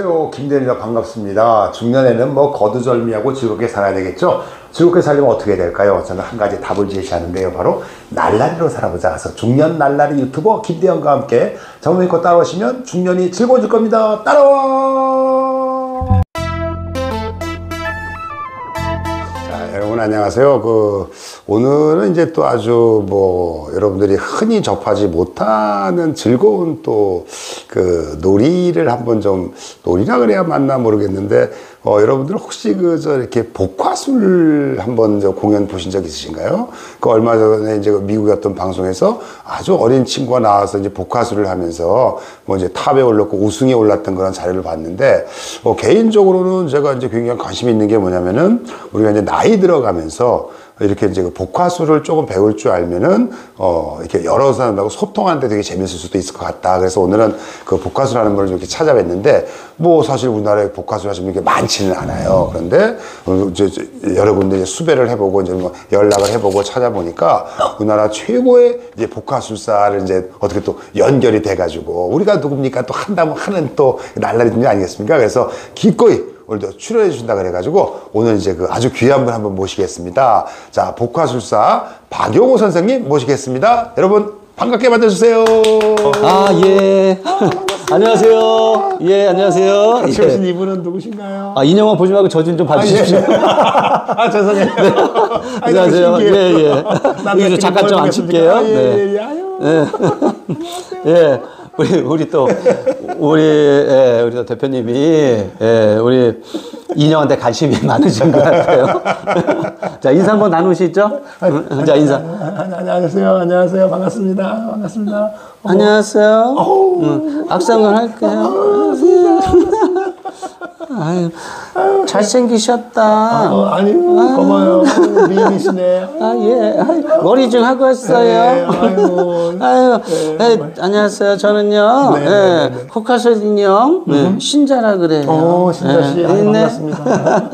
안녕하세요. 김대리라 반갑습니다. 중년에는 뭐 거두절미하고 즐겁게 살아야 되겠죠? 즐겁게 살려면 어떻게 해야 될까요? 저는 한 가지 답을 제시하는데요. 바로 날라리로 살아보자. 그래서 중년 날라리 유튜버 김대현과 함께 저를 믿고 따라오시면 중년이 즐거워질 겁니다. 따라와! 자, 여러분 안녕하세요. 오늘은 이제 또 아주 여러분들이 흔히 접하지 못하는 즐거운 놀이를 한번 좀, 놀이라 그래야 맞나 모르겠는데, 여러분들 혹시 이렇게 복화술 한번 공연 보신 적 있으신가요? 얼마 전에 이제 미국의 어떤 방송에서 아주 어린 친구가 나와서 이제 복화술을 하면서 이제 탑에 올랐고 우승에 올랐던 그런 자료를 봤는데, 개인적으로는 제가 이제 굉장히 관심 있는 게 뭐냐면은 우리가 이제 나이 들어가면서 이렇게 이제 복화술을 조금 배울 줄 알면은, 이렇게 여러 사람하고 소통하는데 되게 재밌을 수도 있을 것 같다. 그래서 오늘은 복화술 하는 분을 이렇게 찾아뵀는데, 사실 우리나라에 복화술 하시는 게 많지는 않아요. 그런데, 여러 군데 수배를 해보고, 이제 연락을 해보고 찾아보니까, 우리나라 최고의 이제 복화술사를 이제 어떻게 또 연결이 돼가지고, 우리가 누굽니까? 또 한다면 하는 또 날라리 분이 아니겠습니까? 그래서 기꺼이 오늘도 출연해 주신다 그래가지고 오늘 이제 아주 귀한 분 한번 모시겠습니다. 자, 복화술사 박용호 선생님 모시겠습니다. 여러분 반갑게 맞아주세요. 예. 안녕하세요. 예, 안녕하세요. 같이 오신 이분은 누구신가요? 인형만 보지 말고 저 좀 봐주십시오. 죄송해요. 네. 안녕하세요. 예. 여기서 잠깐 좀 앉힐게요. 네. 예. 우리 또 대표님이, 우리 인형한테 관심이 많으신 것 같아요. 자, 인사 한번 나누시죠? 자, 인사. 안녕하세요. 반갑습니다. 안녕하세요. 악수 한번 할게요. 아유, 잘생기셨다. 아니요, 고마워요. 미인이시네. 예. 머리 좀 하고 왔어요. 안녕하세요. 저는요, 복화술 인형, 신자라 그래요. 신자씨. 반갑습니다.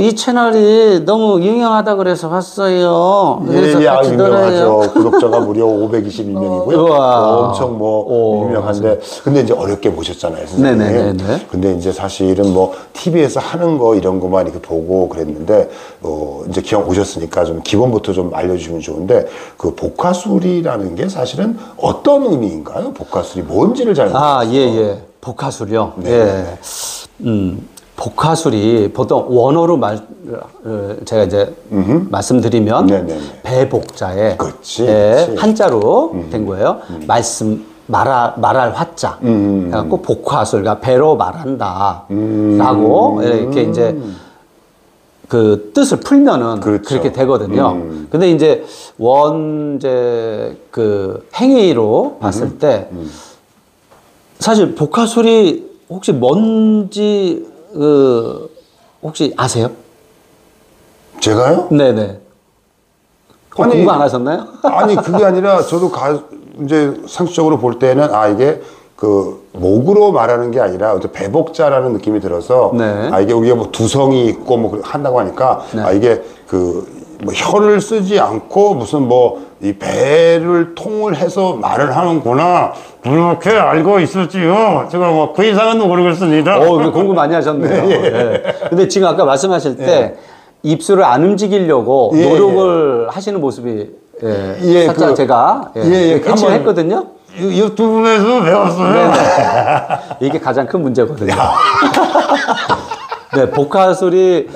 이 채널이 너무 유명하다 그래서 왔어요. 그래서 같이 유명하죠. 구독자가 무려 522명이고요. 엄청 유명한데. 근데 이제 어렵게 모셨잖아요, 선생님. 네네네. 근데 이제 사실은 TV에서 하는 거 이런 것만 이렇게 보고 그랬는데, 이제 기왕 오셨으니까 좀 기본부터 좀 알려주시면 좋은데, 복화술이라는 게 사실은 어떤 의미인가요? 복화술이 뭔지를 잘 모르겠어요. 복화술이요? 네. 복화술이 보통 원어로 제가 이제 말씀드리면 배복자에 그치. 한자로 된 거예요. 말할 화자. 그래갖고 복화술, 그러니까 배로 말한다. 라고 이렇게 이제 그 뜻을 풀면은 그렇게 되거든요. 근데 이제 행위로 봤을 때 사실 복화술이 혹시 뭔지 혹시 아세요? 제가요? 네네. 공부 안 하셨나요? 아니, 그게 아니라 저도 이제 상식적으로 볼 때는 이게 목으로 말하는 게 아니라 배복자라는 느낌이 들어서 이게 우리가 두성이 있고 한다고 하니까 이게 혀를 쓰지 않고 무슨 이 배를 통을 해서 말을 하는구나. 그렇게 알고 있었지요. 제가 그 이상은 모르겠습니다. 공부 많이 하셨네요. 근데 지금 아까 말씀하실 때 입술을 안 움직이려고 노력을 하시는 모습이 살짝 제가 캐치했거든요. 유튜브에서 배웠어요. 이게 가장 큰 문제거든요. 복화술이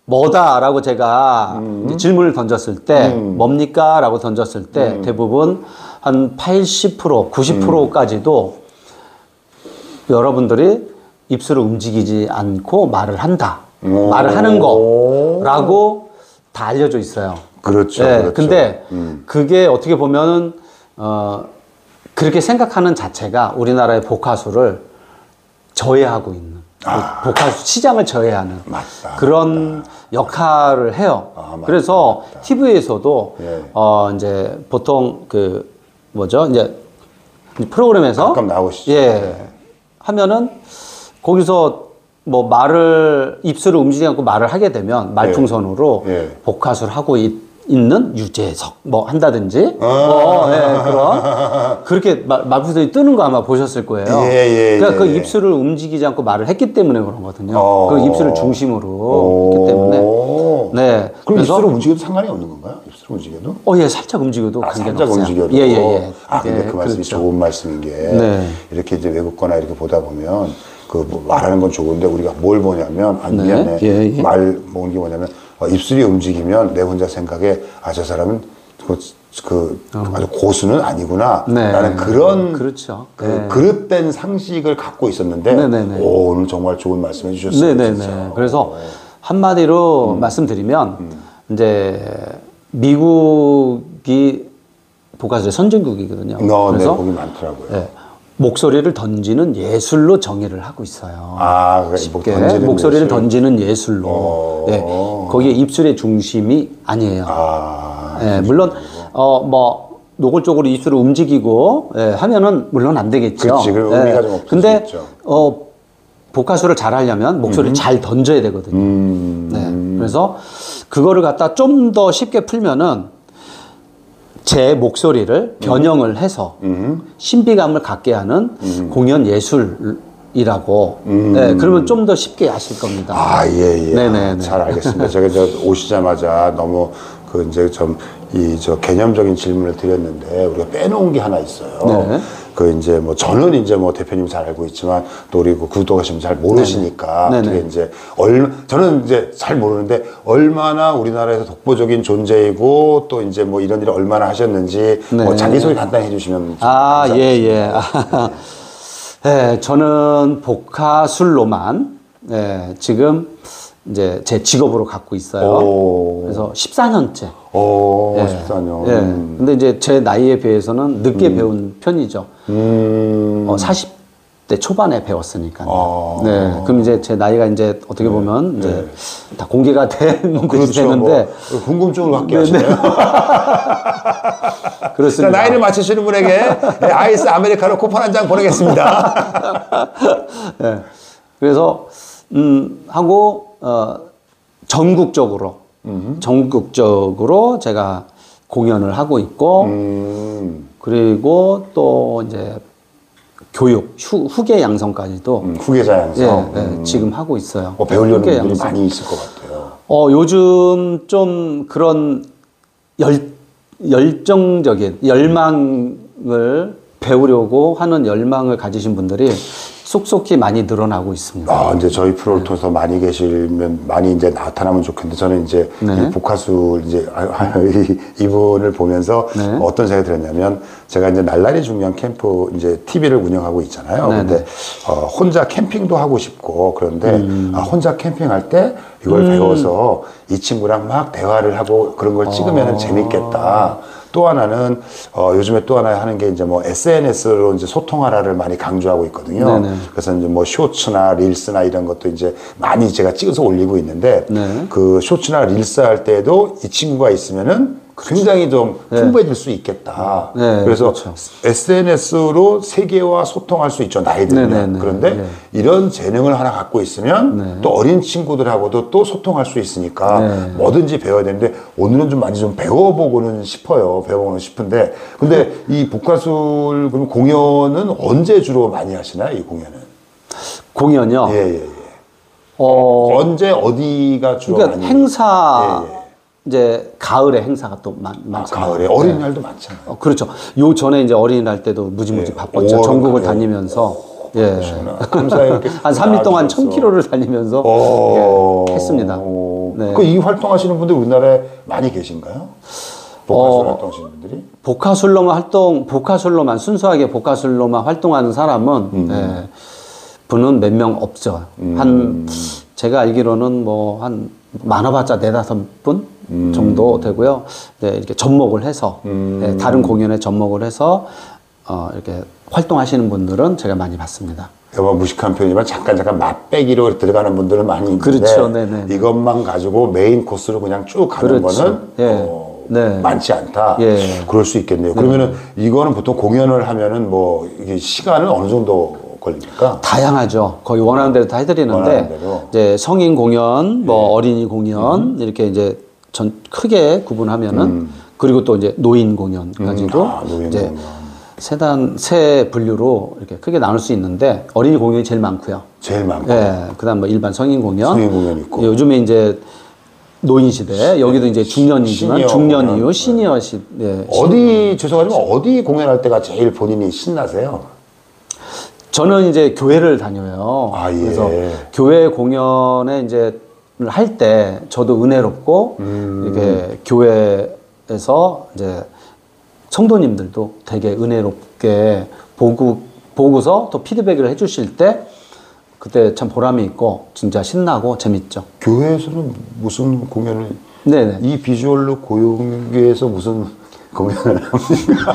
뭐다라고 제가 질문을 던졌을 때 뭡니까? 라고 던졌을 때 대부분 한 80%, 90%까지도 여러분들이 입술을 움직이지 않고 말을 한다. 말을 하는 거라고 다 알려져 있어요. 그렇죠. 근데 그게 어떻게 보면은 그렇게 생각하는 자체가 우리나라의 복화술을 저해하고 있는 복화술 시장을 저해하는 그런 역할을 해요. 그래서 TV에서도 이제 보통 이제 프로그램에서 가끔 나오시죠. 하면은 거기서 입술을 움직이지 않고 말을 하게 되면 말풍선으로 복화술 하고 있는 유재석 뭐 한다든지 그런 그렇게 말풍선이 뜨는 거 아마 보셨을 거예요. 그러니까 그 입술을 움직이지 않고 말을 했기 때문에 그런 거거든요. 그 입술을 중심으로 했기 때문에. 네. 그럼 입술을 움직여도 상관이 없는 건가요? 입술을 움직여도? 예, 살짝 움직여도 관계는 살짝 없어요. 움직여도. 예. 근데 그 말씀이 그렇죠. 좋은 말씀인 게 이렇게 이제 외국 거나 이렇게 보다 보면 뭐 말하는 건 좋은데 우리가 뭘 보냐면 미안해. 말 보는 게 뭐냐면 입술이 움직이면 내 혼자 생각에 저 사람은 아주 고수는 아니구나 라는 그런 그렇죠. 그릇된 상식을 갖고 있었는데 오늘 정말 좋은 말씀 해주셨어요. 진짜. 그래서 한마디로 말씀드리면 이제 미국이 복화술의 선진국이거든요. 그래서 거기 많더라고요. 목소리를 던지는 예술로 정의를 하고 있어요. 쉽게 목소리를 던지는 예술로. 거기에 입술의 중심이 아니에요. 물론 뭐 노골적으로 입술을 움직이고 하면은 물론 안 되겠죠. 그렇지. 의미가 좀 없을 근데 수 있죠. 복화술을 잘 하려면 목소리를 잘 던져야 되거든요. 그래서 그거를 갖다 좀 더 쉽게 풀면은 제 목소리를 변형을 해서 신비감을 갖게 하는 공연 예술이라고. 그러면 좀 더 쉽게 아실 겁니다. 잘 알겠습니다. 제가 오시자마자 너무 이제 개념적인 질문을 드렸는데 우리가 빼놓은 게 하나 있어요. 이제 저는 이제 대표님 잘 알고 있지만 또 우리 구독하시면 잘 모르시니까 어떻게 이제 저는 이제 잘 모르는데 얼마나 우리나라에서 독보적인 존재이고 또 이제 이런 일을 얼마나 하셨는지 자기소개 간단히 해주시면 저는 복화술로만 지금 이제 제 직업으로 갖고 있어요. 그래서 14년째. 14년. 근데 이제 제 나이에 비해서는 늦게 배운 편이죠. 40대 초반에 배웠으니까요. 그럼 이제 제 나이가 이제 어떻게 보면 이제 다 공개가 된 것이 되는데. 궁금증을 갖게 하시네요. 그렇습니다. 자, 나이를 맞추시는 분에게 아이스 아메리카노 쿠폰 한 장 보내겠습니다. 그래서 하고 전국적으로 제가 공연을 하고 있고 그리고 또 이제 교육 후계 양성까지도 후계자 양성 지금 하고 있어요. 배우려는 분들이 많이 있을 것 같아요. 요즘 좀 그런 열정적인 열망을 배우려고 하는 열망을 가지신 분들이 속속히 많이 늘어나고 있습니다. 이제 저희 프로를 통해서 많이 계시면 많이 이제 나타나면 좋겠는데 저는 이제 이 복화술 이분을 보면서 어떤 생각이 들었냐면 제가 이제 날라리 중요한 캠프 이제 TV를 운영하고 있잖아요. 근데 혼자 캠핑도 하고 싶고 그런데 혼자 캠핑할 때 이걸 배워서 이 친구랑 막 대화를 하고 그런 걸 찍으면 재밌겠다. 또 하나는 요즘에 또 하나 하는 게 이제 SNS로 이제 소통하라를 많이 강조하고 있거든요. 그래서 이제 쇼츠나 릴스나 이런 것도 이제 많이 제가 찍어서 올리고 있는데 그 쇼츠나 릴스 할 때도 이 친구가 있으면은 굉장히 좀 풍부해질 수 있겠다. 그래서 SNS로 세계와 소통할 수 있죠, 나이들은. 그런데 이런 재능을 하나 갖고 있으면 또 어린 친구들하고도 또 소통할 수 있으니까 뭐든지 배워야 되는데 오늘은 좀 많이 좀 배워보고는 싶어요. 배워보고는 싶은데. 근데 이 복화술 공연은 언제 주로 많이 하시나요, 이 공연은? 공연이요? 언제 어디가 주로 그러니까 많이? 행사. 이제 가을에 행사가 또 많잖아요. 가을에 어린이날도 많잖아요. 그렇죠. 요 전에 이제 어린이날 때도 무지무지 바빴죠. 전국을 다니면서 감사해요. 한 3일 동안 1000km를 다니면서 했습니다. 이 활동하시는 분들 우리나라에 많이 계신가요? 복화술 활동하시는 분들이? 복화술로만 순수하게 복화술로만 활동하는 사람은 분은 몇 명 없죠. 제가 알기로는 한 많아봤자 4-5분 정도 되고요. 이렇게 접목을 해서 다른 공연에 접목을 해서 이렇게 활동하시는 분들은 제가 많이 봤습니다. 무식한 표현이지만 잠깐 맛배기로 들어가는 분들은 많이 있는데 그렇죠. 이것만 가지고 메인 코스로 그냥 쭉 가는 거는 많지 않다. 그럴 수 있겠네요. 그러면은 이거는 보통 공연을 하면은 이게 시간은 어느 정도 걸립니까? 다양하죠. 거의 원하는 대로 다 해드리는데 이제 성인 공연, 어린이 공연 이렇게 이제 크게 구분하면은 그리고 또 이제 노인 공연까지도 노인 이제 공연. 세 분류로 이렇게 크게 나눌 수 있는데 어린이 공연이 제일 많고요. 제일 많고. 예, 그다음 뭐 일반 성인 공연. 성인 공연 있고. 요즘에 이제 노인 시대 여기도 이제 중년이지만 시니어 중년 공연. 이후 시니어 시대. 어디 죄송하지만 어디 공연할 때가 제일 본인이 신나세요? 저는 이제 교회를 다녀요. 아, 예. 그래서 교회 공연에 이제 할 때 저도 은혜롭고 이렇게 교회에서 이제 성도님들도 되게 은혜롭게 보고서 또 피드백을 해주실 때 그때 참 보람이 있고 진짜 신나고 재밌죠. 교회에서는 무슨 공연을 네네. 이 비주얼로 고용교에서 무슨 공연을 합니까?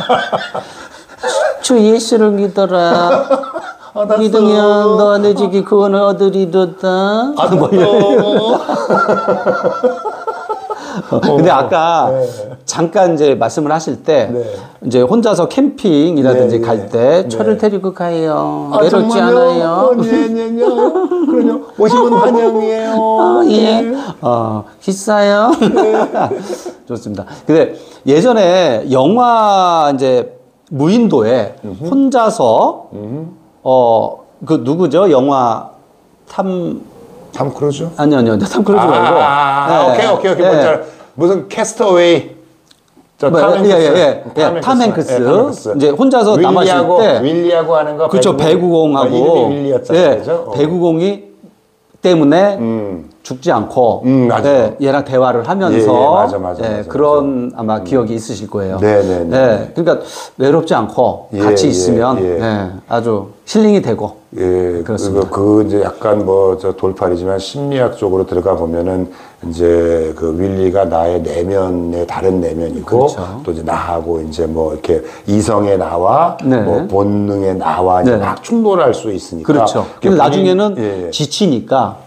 주 예수를 믿어라. 믿으면 너 내 지기 구원을 얻으리로다. 근데 아까 잠깐 이제 말씀을 하실 때 이제 혼자서 캠핑이라든지 갈 때 차를 데리고 가요. 외롭지 않아요. 그럼요. 오시면 환영이에요. 예. 비싸요. 좋습니다. 근데 예전에 영화 이제 무인도에 혼자서 그 누구죠? 영화 탐 크루즈? 아니요. 탐 크루즈 말고. 오케이. 무슨 캐스터웨이. 탐 행크스. 이제 혼자서 남았을 때. 윌리하고 하는 거. 그렇죠. 배구공하고. 이름이 윌리였잖아요. 그죠? 배구공이 때문에 죽지 않고. 맞아. 얘랑 대화를 하면서. 맞아. 그런 아마 기억이 있으실 거예요. 네네네. 그러니까 외롭지 않고 같이 있으면 아주 힐링이 되고. 그렇습니다. 그 이제 약간 뭐 저 돌팔이지만 심리학 쪽으로 들어가 보면은 이제 그 윌리가 나의 내면의 다른 내면이고 그렇죠. 또 이제 나하고 이제 뭐 이렇게 이성의 나와 뭐 본능의 나와 이제 막 충돌할 수 있으니까. 그렇죠. 근데 나중에는 지치니까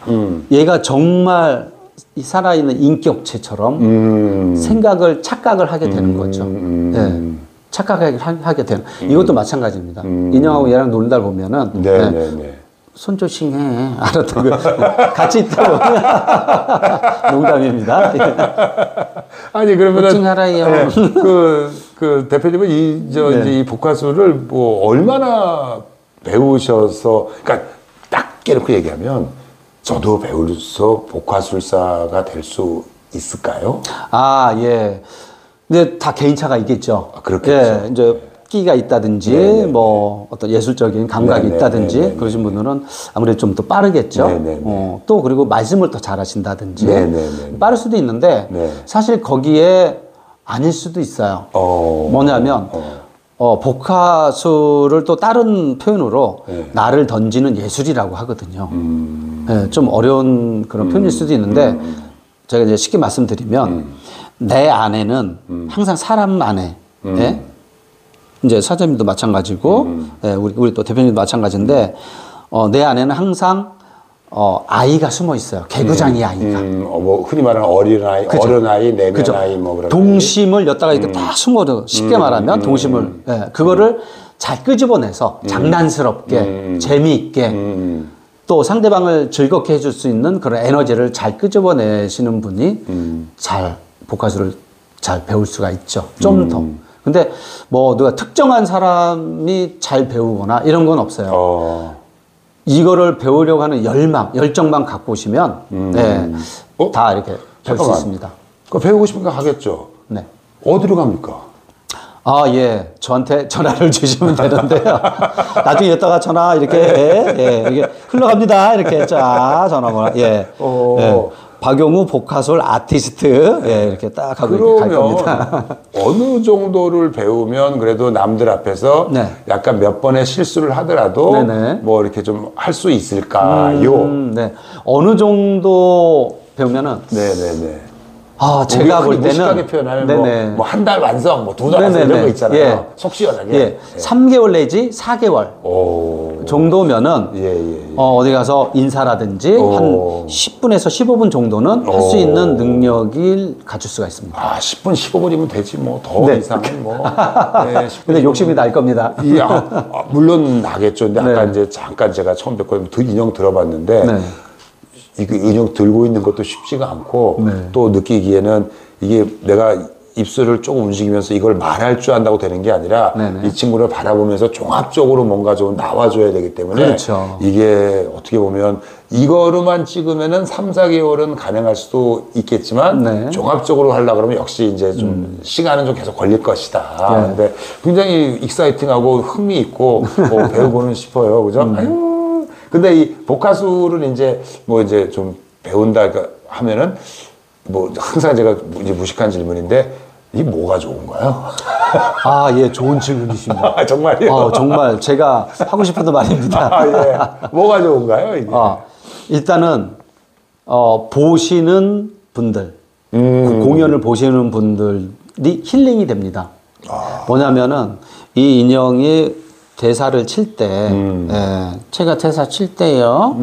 얘가 정말 이 살아있는 인격체처럼 착각을 하게 되는 거죠. 착각하게 하게 되는. 이것도 마찬가지입니다. 인형하고 얘랑 놀다 보면은. 손 조심해. 알았다고. 같이 있다고. 농담입니다. 아니, 그러면은. 걱정하라요. 그 대표님은 이제 이 복화술을 뭐 얼마나 배우셔서, 그러니까 딱 깨놓고 얘기하면 저도 배우면서 복화술사가 될 수 있을까요? 예. 근데 다 개인차가 있겠죠. 그렇겠죠. 이제 끼가 있다든지 뭐 어떤 예술적인 감각이 있다든지 그러신 분들은 아무래도 좀 더 빠르겠죠. 또 그리고 말씀을 더 잘하신다든지 빠를 수도 있는데 사실 거기에 아닐 수도 있어요. 뭐냐면 복화술을 또 다른 표현으로 나를 던지는 예술이라고 하거든요. 좀 어려운 그런 표현일 수도 있는데 제가 이제 쉽게 말씀드리면 내 안에는 항상 사람 안에 이제 사장님도 마찬가지고 우리 또 대표님도 마찬가지인데 내 안에는 항상 아이가 숨어 있어요. 개구장이 아이가. 뭐 흔히 말하는 어린아이, 내면아이 뭐 그런. 동심을 엿다가 이렇게 다 숨어도 쉽게 말하면 동심을 그거를 잘 끄집어내서 장난스럽게 재미있게 또 상대방을 즐겁게 해줄 수 있는 그런 에너지를 잘 끄집어내시는 분이 잘 복화술을 잘 배울 수가 있죠. 좀 더. 근데 뭐 누가 특정한 사람이 잘 배우거나 이런 건 없어요. 이거를 배우려고 하는 열정만 갖고 오시면 다 이렇게 배울 수 있습니다. 그 배우고 싶으니까 하겠죠. 네. 어디로 갑니까? 저한테 전화를 주시면 되는데요. 나중에 이따가 전화 이렇게 이게 흘러갑니다. 이렇게 전화번호. 박용우 복화술 아티스트 이렇게 딱 하고 이렇게 갈 겁니다. 어느 정도를 배우면 그래도 남들 앞에서 약간 몇 번의 실수를 하더라도 뭐 이렇게 좀 할 수 있을까요? 어느 정도 배우면은 제가 볼 때는 무식하게 표현하면 뭐 한 달 완성, 뭐 두 달 완성 이런 거 있잖아요. 속 시원하게. 3개월 내지 4개월 정도면은 어디 가서 인사라든지 한 10분에서 15분 정도는 할 수 있는 능력을 갖출 수가 있습니다. 10분, 15분이면 되지 뭐. 더 이상은 뭐. 근데 욕심이 날 겁니다. 물론 나겠죠. 근데 아까 이제 잠깐 제가 처음 뵙고 인형 들어봤는데 이 인형 들고 있는 것도 쉽지가 않고 네. 또 느끼기에는 이게 내가 입술을 조금 움직이면서 이걸 말할 줄 안다고 되는 게 아니라 네네. 이 친구를 바라보면서 종합적으로 뭔가 좀 나와줘야 되기 때문에 그렇죠. 이게 어떻게 보면 이거로만 찍으면은 3, 4개월은 가능할 수도 있겠지만 네. 종합적으로 하려고 그러면 역시 이제 좀 시간은 좀 계속 걸릴 것이다. 네. 근데 굉장히 익사이팅하고 흥미있고 배우고는 싶어요. 그죠? 아유. 근데 이 복화술은 이제 뭐 이제 좀 배운다 하면은 뭐 항상 제가 이제 무식한 질문인데 이 뭐가 좋은가요? 아, 예, 좋은 질문이십니다. 아, 정말요? 정말 제가 하고 싶은 말입니다. 아, 예. 뭐가 좋은가요, 이게? 일단은 보시는 분들, 그 공연을 보시는 분들이 힐링이 됩니다. 뭐냐면은 이 인형이 대사를 칠 때, 제가 대사 칠 때요,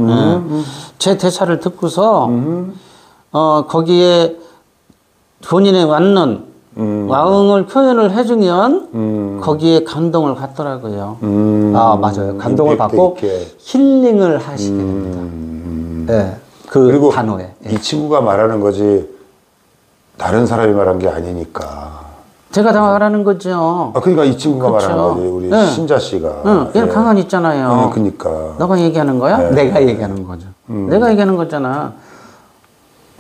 제 대사를 듣고서 거기에 본인의 맞는 마음을 표현을 해주면 거기에 감동을 받더라고요. 아, 맞아요. 감동을 임팩트 받고 있게. 힐링을 하시게 됩니다. 네, 그 그리고 단어에. 이 친구가 말하는 거지 다른 사람이 말한 게 아니니까. 제가 다 말하는 거죠. 아, 그러니까 이 친구가 그렇죠. 말하는 거지. 우리 네. 신자 씨가. 응, 얘는 예. 가만히 있잖아요. 그러니까. 너가 얘기하는 거야? 네. 내가 얘기하는 거죠. 내가 얘기하는 거잖아.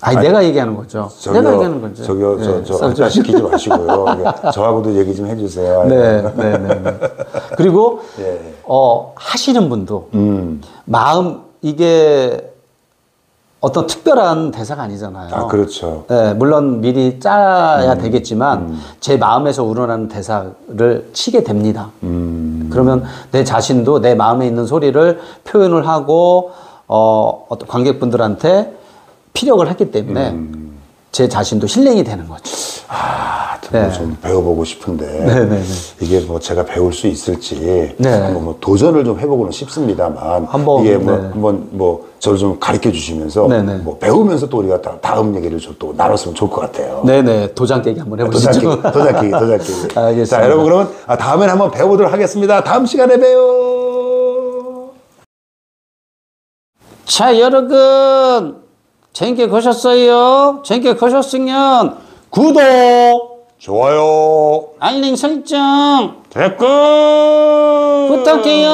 아니, 내가 얘기하는 거죠. 내가 얘기하는 거죠. 저기요, 네, 저 악자 시키지 마시고요. 저하고도 얘기 좀 해주세요. 네, 네, 네, 네. 그리고 예. 하시는 분도 마음 이게 어떤 특별한 대사가 아니잖아요. 아, 그렇죠. 네, 물론 미리 짜야 되겠지만 제 마음에서 우러나는 대사를 치게 됩니다. 그러면 내 자신도 내 마음에 있는 소리를 표현을 하고 어떤 관객분들한테 피력을 했기 때문에 제 자신도 힐링이 되는 거죠. 아, 네. 좀 배워보고 싶은데 네네네. 이게 뭐 제가 배울 수 있을지 네. 한번 뭐 도전을 좀 해보고는 싶습니다만 한번, 이게 뭐 네. 한번 뭐 저를 좀 가르쳐 주시면서 네네. 뭐 배우면서 또 우리가 다음 얘기를 좀 또 나눴으면 좋을 것 같아요. 네네. 도장 깨기 한번 해보시죠. 도장깨기. 알겠습니다. 자, 여러분 그러면 다음에는 한번 배워보도록 하겠습니다. 다음 시간에 봬요. 자, 여러분. 재밌게 보셨어요? 재밌게 보셨으면 구독, 좋아요. 알림 설정 댓글 부탁해요.